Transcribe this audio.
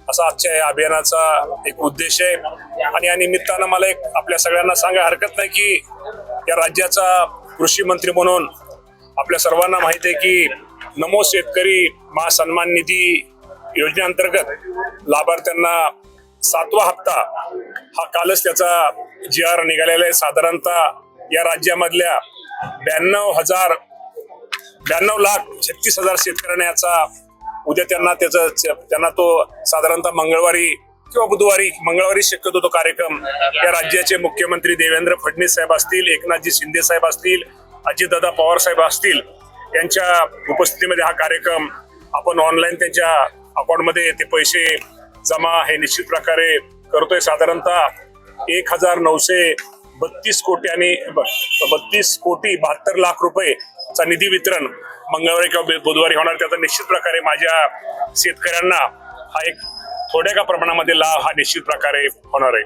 असा आजच्या या अभियानाचा एक उद्देश आहे। आणि या निमित्तानं मला एक आपल्या सगळ्यांना सांगायला हरकत नाही की या राज्याचा कृषी मंत्री म्हणून आपल्या सर्वांना माहिती आहे की नमो शेतकरी महासन्मान निधी योजनेअंतर्गत लाभार्थ्यांना 7वा हप्ता हा कालच त्याचा GR निघालेला आहे। साधारणतः या राज्यामधल्या 92,36,000 शेतकऱ्यांना याचा उद्या त्यांना तो साधारणतः मंगळवारी किंवा बुधवारी, मंगळवारी शक्यतो तो कार्यक्रम या राज्याचे मुख्यमंत्री देवेंद्र फडणवीस साहेब असतील, एकनाथजी शिंदे साहेब असतील, अजितदादा पवार साहेब असतील यांच्या उपस्थितीमध्ये हा कार्यक्रम आपण ऑनलाईन त्यांच्या अकाउंटमध्ये ते पैसे जमा हे निश्चित प्रकारे करतोय। साधारणतः 1,932 कोटी आणि 32,72,00,000 रुपयेचा निधी वितरण मंगळवारी किंवा बुधवारी होणार। त्याचा निश्चित प्रकारे माझ्या शेतकऱ्यांना हा एक थोड्या का प्रमाणामध्ये लाभ हा निश्चित प्रकारे होणार आहे।